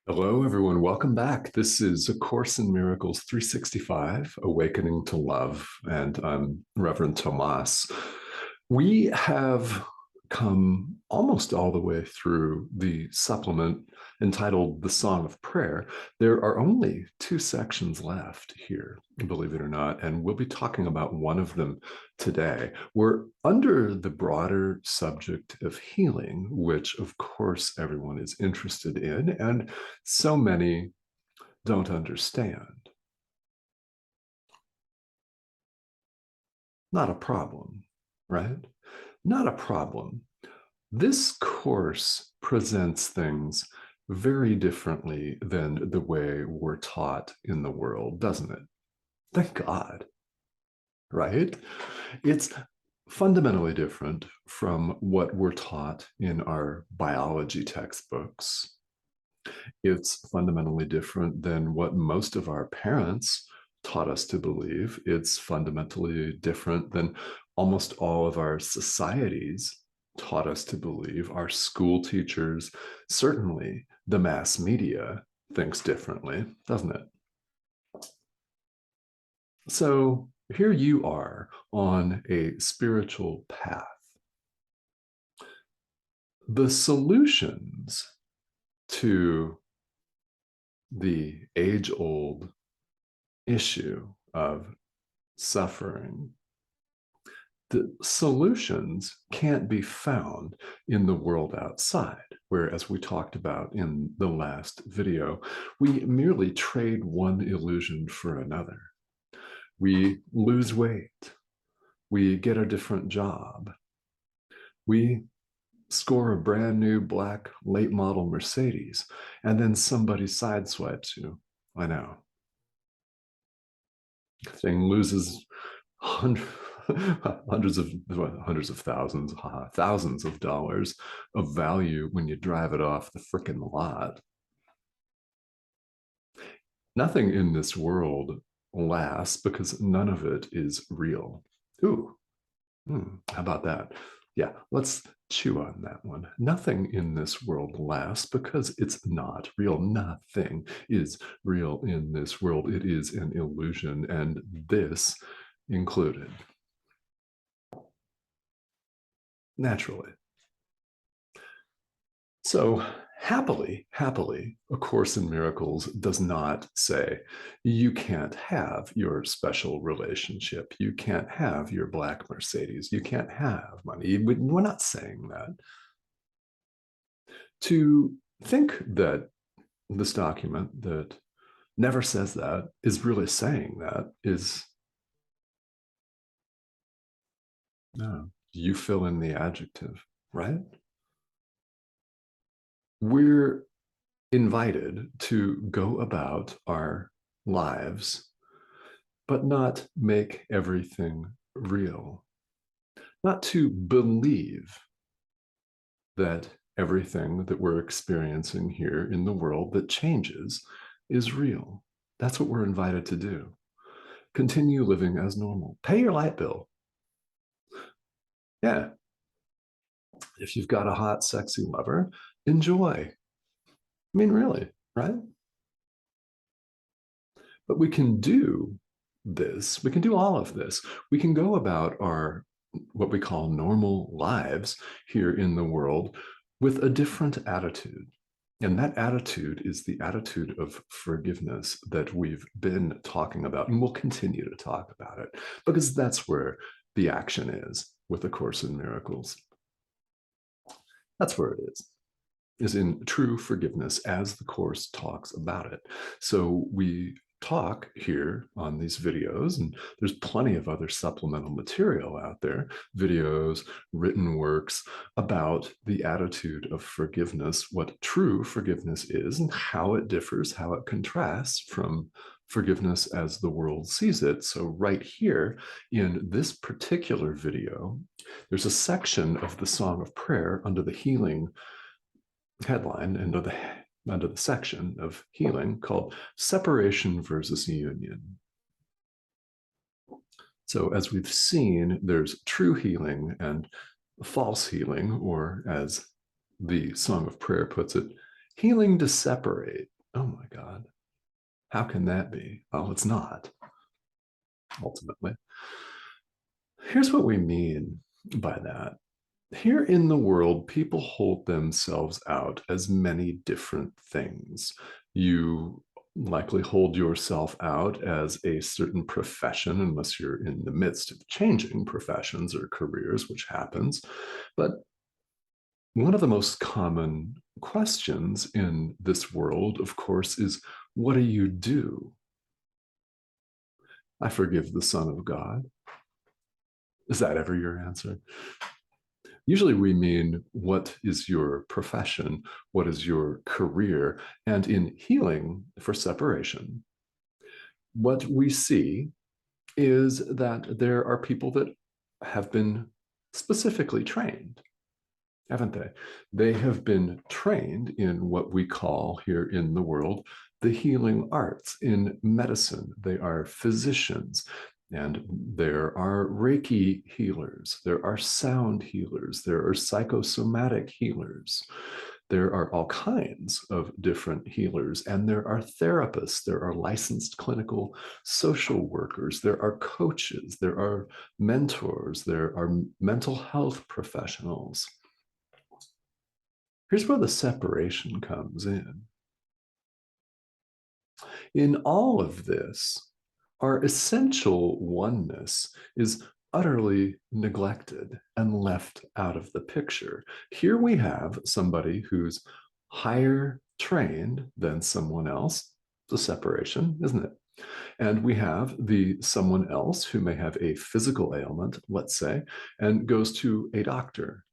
Hello, everyone. Welcome back. This is A Course in Miracles 365, Awakening to Love, and I'm Reverend Tomas. We have come almost all the way through the supplement entitled The Song of Prayer. There are only two sections left here, believe it or not, and we'll be talking about one of them today. We're under the broader subject of healing, which of course everyone is interested in, and so many don't understand. Not a problem, right? Not a problem. This course presents things very differently than the way we're taught in the world, doesn't it? Thank God, right? It's fundamentally different from what we're taught in our biology textbooks. It's fundamentally different than what most of our parents taught us to believe. It's fundamentally different than almost all of our societies taught us to believe. Our school teachers, certainly the mass media thinks differently, doesn't it? So here you are on a spiritual path. The solutions to the age-old issue of suffering, the solutions can't be found in the world outside, where, as we talked about in the last video, we merely trade one illusion for another. We lose weight. We get a different job. We score a brand new black late model Mercedes, and then somebody sideswipes you. I know. Thing loses hundreds of thousands of dollars of value when you drive it off the frickin' lot. Nothing in this world lasts because none of it is real. Ooh, how about that? Yeah, let's chew on that one. Nothing in this world lasts because it's not real. Nothing is real in this world. It is an illusion, and this included. Naturally. So happily, A Course in Miracles does not say you can't have your special relationship. You can't have your black Mercedes. You can't have money. We're not saying that. To think that this document that never says that is really saying that is, no, you fill in the adjective, right? We're invited to go about our lives, but not make everything real, not to believe that everything that we're experiencing here in the world that changes is real. That's what we're invited to do. Continue living as normal. Pay your light bill. Yeah. If you've got a hot, sexy lover, enjoy. I mean, really, right? But we can do this. We can do all of this. We can go about our what we call normal lives here in the world with a different attitude. And that attitude is the attitude of forgiveness that we've been talking about, and we'll continue to talk about it because that's where the action is with A Course in Miracles. That's where it is in true forgiveness as the Course talks about it. So we talk here on these videos, and there's plenty of other supplemental material out there, videos, written works about the attitude of forgiveness, what true forgiveness is and how it differs, how it contrasts from forgiveness as the world sees it. So right here in this particular video, there's a section of the Song of Prayer under the healing headline and under the section of healing called Separation versus Union. So as we've seen, there's true healing and false healing, or as the Song of Prayer puts it, healing to separate. Oh my God. How can that be? Well, it's not, ultimately. Here's what we mean by that. Here in the world, people hold themselves out as many different things. You likely hold yourself out as a certain profession, unless you're in the midst of changing professions or careers, which happens. But one of the most common questions in this world, of course, is what do you do? I forgive the Son of God. Is that ever your answer? Usually we mean what is your profession? What is your career? And in healing for separation, what we see is that there are people that have been specifically trained, haven't they? They have been trained in what we call here in the world the healing arts, in medicine. They are physicians, and there are Reiki healers, there are sound healers, there are psychosomatic healers. There are all kinds of different healers, and there are therapists, there are licensed clinical social workers, there are coaches, there are mentors, there are mental health professionals. Here's where the separation comes in. In all of this, our essential oneness is utterly neglected and left out of the picture. Here we have somebody who's higher trained than someone else. It's a separation, isn't it? And we have the someone else who may have a physical ailment, let's say, and goes to a doctor.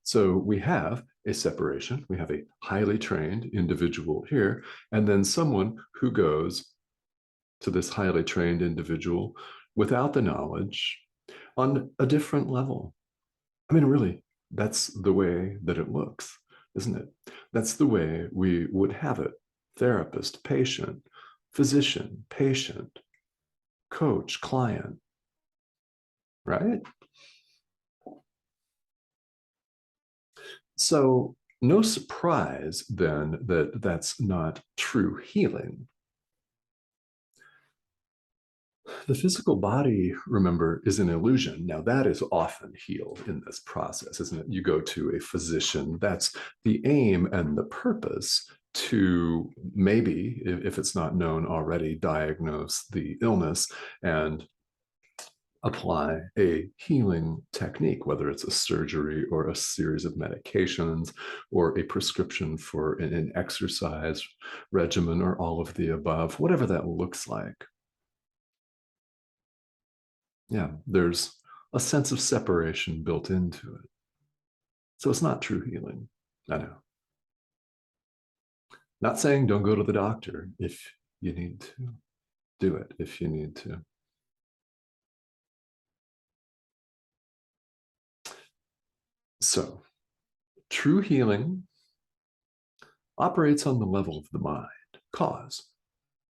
So we have a separation. We have a highly trained individual here, and then someone who goes to this highly trained individual without the knowledge on a different level. I mean, really, that's the way that it looks, isn't it? That's the way we would have it. Therapist, patient, physician, patient, coach, client, right? So, no surprise then that that's not true healing. The physical body, remember, is an illusion. Now, that is often healed in this process, isn't it? You go to a physician, that's the aim and the purpose to maybe, if it's not known already, diagnose the illness and apply a healing technique, whether it's a surgery or a series of medications or a prescription for an exercise regimen or all of the above, whatever that looks like. Yeah, there's a sense of separation built into it. So it's not true healing. I know. Not saying don't go to the doctor if you need to. Do it if you need to. So, true healing operates on the level of the mind, cause.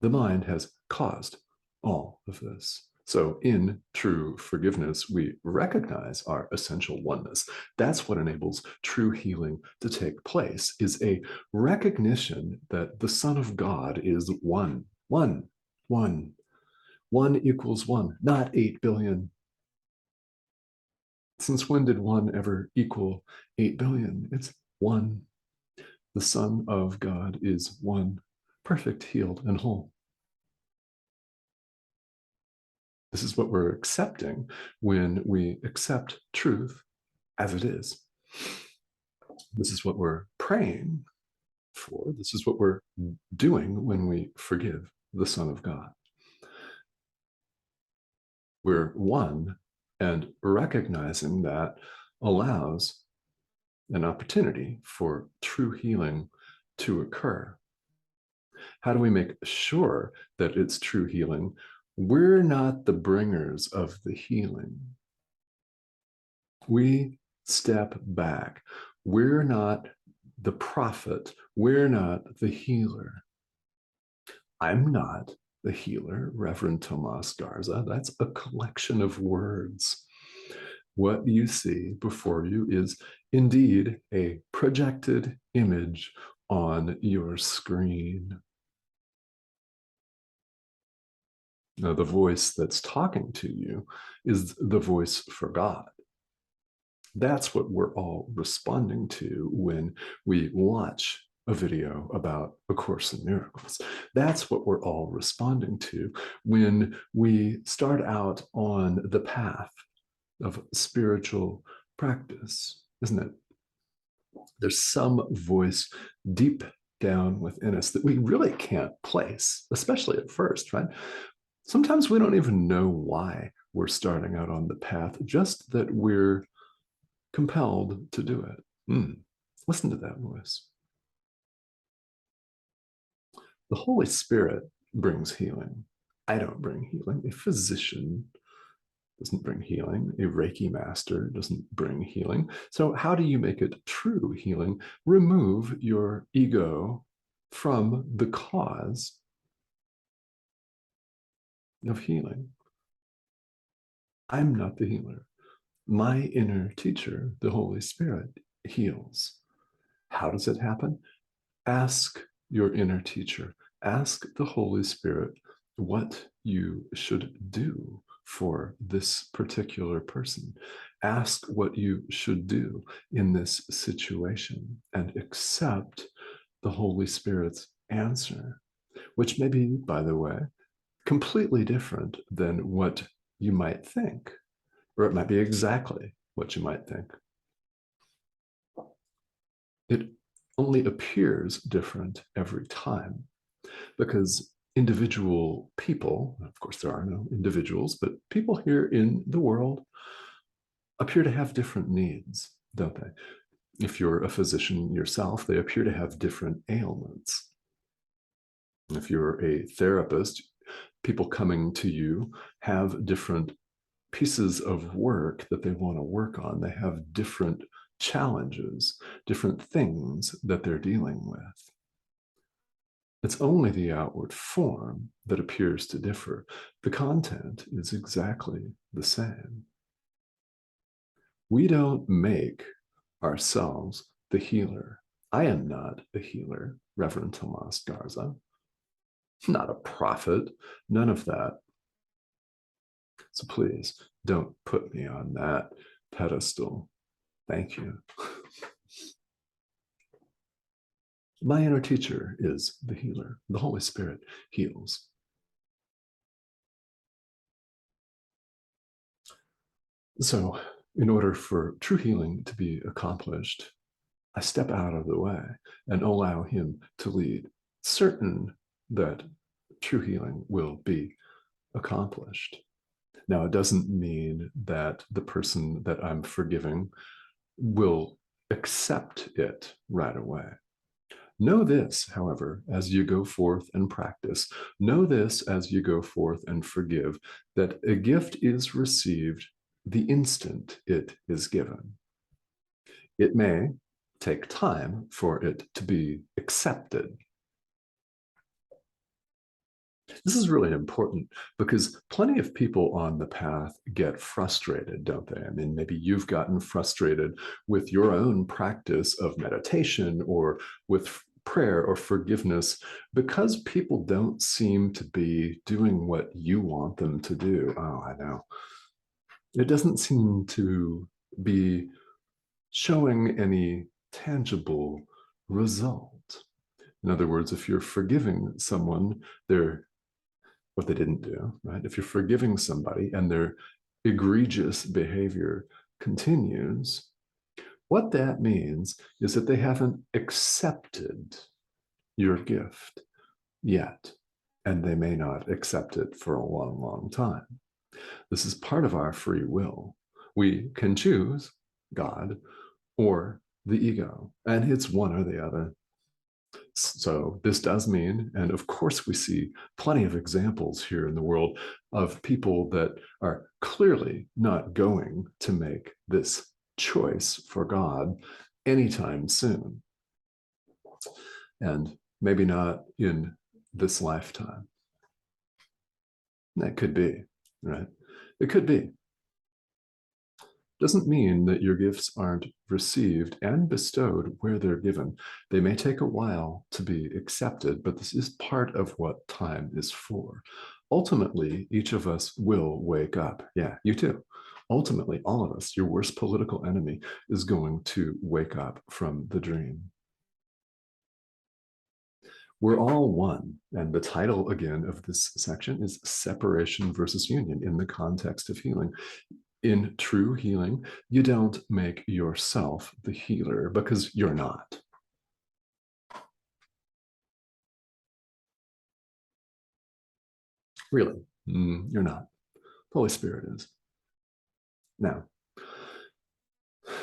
The mind has caused all of this. So, in true forgiveness, we recognize our essential oneness. That's what enables true healing to take place, is a recognition that the Son of God is one, one, one. One equals one, not 8 billion. Since when did one ever equal 8 billion? It's one. The Son of God is one, perfect, healed, and whole. This is what we're accepting when we accept truth as it is. This is what we're praying for. This is what we're doing when we forgive the Son of God. We're one, and recognizing that allows an opportunity for true healing to occur. How do we make sure that it's true healing? We're not the bringers of the healing. We step back. We're not the prophet. We're not the healer. I'm not the healer, Reverend Tomas Garza. That's a collection of words. What you see before you is indeed a projected image on your screen. Now, the voice that's talking to you is the voice for God. That's what we're all responding to when we watch a video about A Course in Miracles. That's what we're all responding to when we start out on the path of spiritual practice, isn't it? There's some voice deep down within us that we really can't place, especially at first, right? Sometimes we don't even know why we're starting out on the path, just that we're compelled to do it. Listen to that voice. The Holy Spirit brings healing. I don't bring healing. A physician doesn't bring healing. A Reiki master doesn't bring healing. So how do you make it true healing? Remove your ego from the cause of healing. I'm not the healer. My inner teacher, the Holy Spirit, heals. How does it happen? Ask your inner teacher, ask the Holy Spirit what you should do for this particular person. Ask what you should do in this situation and accept the Holy Spirit's answer, which may be, by the way, completely different than what you might think, or it might be exactly what you might think. It only appears different every time because individual people, of course, there are no individuals, but people here in the world appear to have different needs, don't they? If you're a physician yourself, they appear to have different ailments. If you're a therapist, people coming to you have different pieces of work that they want to work on. They have different challenges, different things that they're dealing with. It's only the outward form that appears to differ. The content is exactly the same. We don't make ourselves the healer. I am not a healer, Reverend Tomas Garza. Not a prophet, none of that. So please don't put me on that pedestal. Thank you. My inner teacher is the healer. The Holy Spirit heals. So, in order for true healing to be accomplished, I step out of the way and allow Him to lead, certain that true healing will be accomplished. Now, it doesn't mean that the person that I'm forgiving will accept it right away. Know this, however, as you go forth and practice, know this as you go forth and forgive, that a gift is received the instant it is given. It may take time for it to be accepted. This is really important because plenty of people on the path get frustrated, don't they? I mean, maybe you've gotten frustrated with your own practice of meditation or with prayer or forgiveness because people don't seem to be doing what you want them to do. Oh, I know. It doesn't seem to be showing any tangible result. In other words, if you're forgiving someone, they're what they didn't do, right? If you're forgiving somebody and their egregious behavior continues, what that means is that they haven't accepted your gift yet, and they may not accept it for a long, long time. This is part of our free will. We can choose God or the ego, and it's one or the other. So this does mean, and of course we see plenty of examples here in the world of people that are clearly not going to make this choice for God anytime soon. And maybe not in this lifetime. That could be, right? It could be. doesn't mean that your gifts aren't received and bestowed where they're given. They may take a while to be accepted, but this is part of what time is for. Ultimately, each of us will wake up. Yeah, you too. Ultimately, all of us, your worst political enemy, is going to wake up from the dream. We're all one. And the title, again, of this section is Separation versus Union in the context of healing. In true healing, you don't make yourself the healer because you're not. Really, you're not. The Holy Spirit is. Now,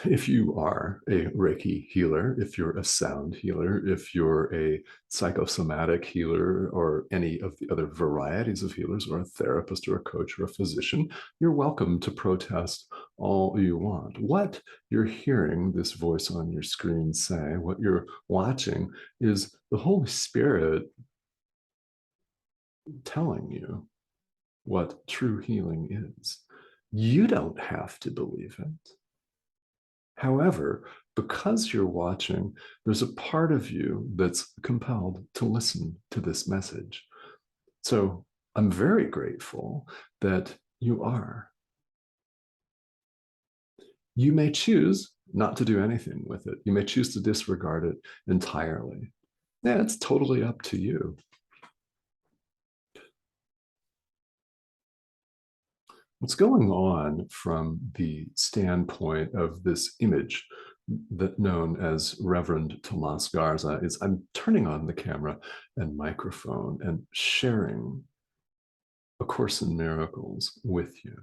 if you are a Reiki healer, if you're a sound healer, if you're a psychosomatic healer, or any of the other varieties of healers, or a therapist, or a coach, or a physician, you're welcome to protest all you want. What you're hearing this voice on your screen say, what you're watching, is the Holy Spirit telling you what true healing is. You don't have to believe it. However, because you're watching, there's a part of you that's compelled to listen to this message. So I'm very grateful that you are. You may choose not to do anything with it. You may choose to disregard it entirely. Yeah, it's totally up to you. What's going on from the standpoint of this image that known as Reverend Tomas Garza is I'm turning on the camera and microphone and sharing A Course in Miracles with you.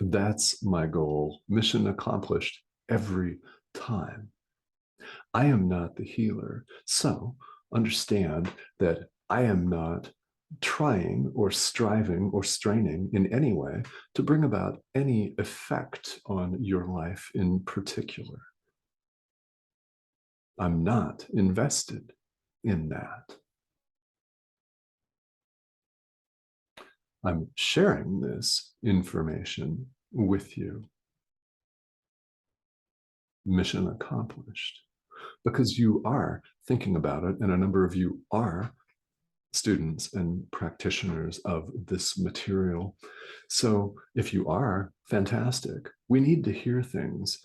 That's my goal, mission accomplished every time. I am not the healer, so understand that I am not trying or striving or straining in any way to bring about any effect on your life in particular. I'm not invested in that. I'm sharing this information with you. Mission accomplished. Because you are thinking about it, and a number of you are students and practitioners of this material. So if you are, fantastic. We need to hear things,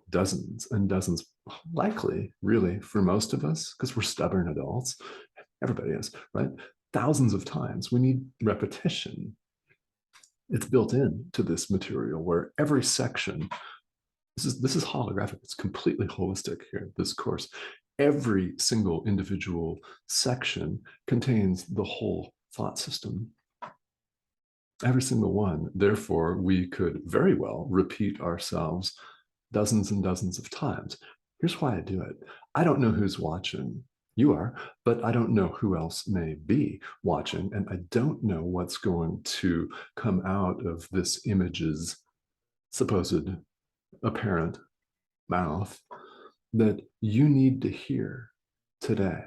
dozens and dozens, likely, really, for most of us, because we're stubborn adults. Everybody is, right? Thousands of times. We need repetition. It's built into this material where every section, this is holographic, it's completely holistic here, this course. Every single individual section contains the whole thought system. Every single one. Therefore, we could very well repeat ourselves dozens and dozens of times. Here's why I do it. I don't know who's watching. You are, but I don't know who else may be watching, and I don't know what's going to come out of this image's supposed apparent mouth that you need to hear today.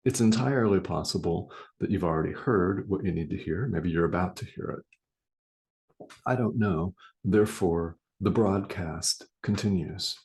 It's entirely possible that you've already heard what you need to hear. Maybe you're about to hear it. I don't know. Therefore, the broadcast continues.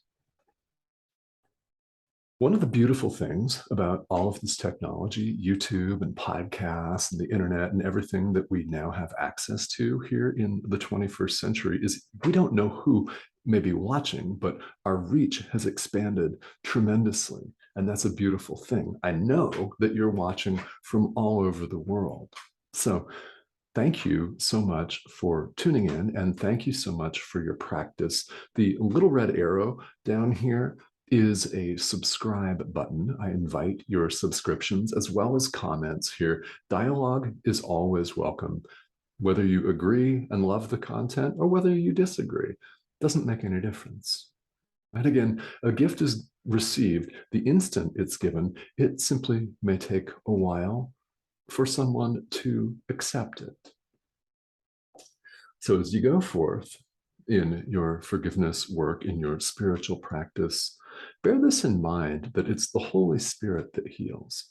One of the beautiful things about all of this technology, YouTube and podcasts and the internet and everything that we now have access to here in the 21st century, is we don't know who may be watching, but our reach has expanded tremendously. And that's a beautiful thing. I know that you're watching from all over the world. So thank you so much for tuning in, and thank you so much for your practice. The little red arrow down here is a subscribe button. I invite your subscriptions as well as comments here. Dialogue is always welcome. Whether you agree and love the content or whether you disagree, doesn't make any difference. And again, a gift is received the instant it's given. It simply may take a while for someone to accept it. So as you go forth in your forgiveness work, in your spiritual practice, bear this in mind, that it's the Holy Spirit that heals.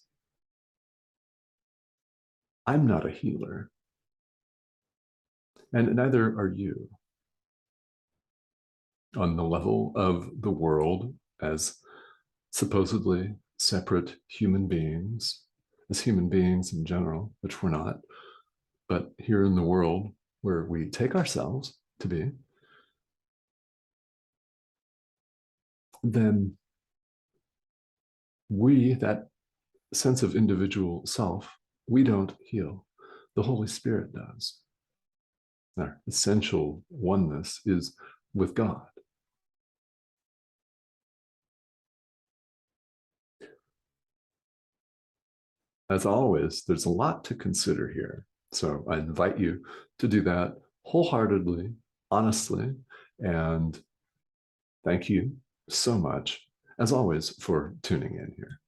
I'm not a healer. And neither are you. On the level of the world as supposedly separate human beings, as human beings in general, which we're not, but here in the world where we take ourselves to be, then we, that sense of individual self, we don't heal. The Holy Spirit does. Our essential oneness is with God. As always, there's a lot to consider here. So I invite you to do that wholeheartedly, honestly, and thank you so much, as always, for tuning in here.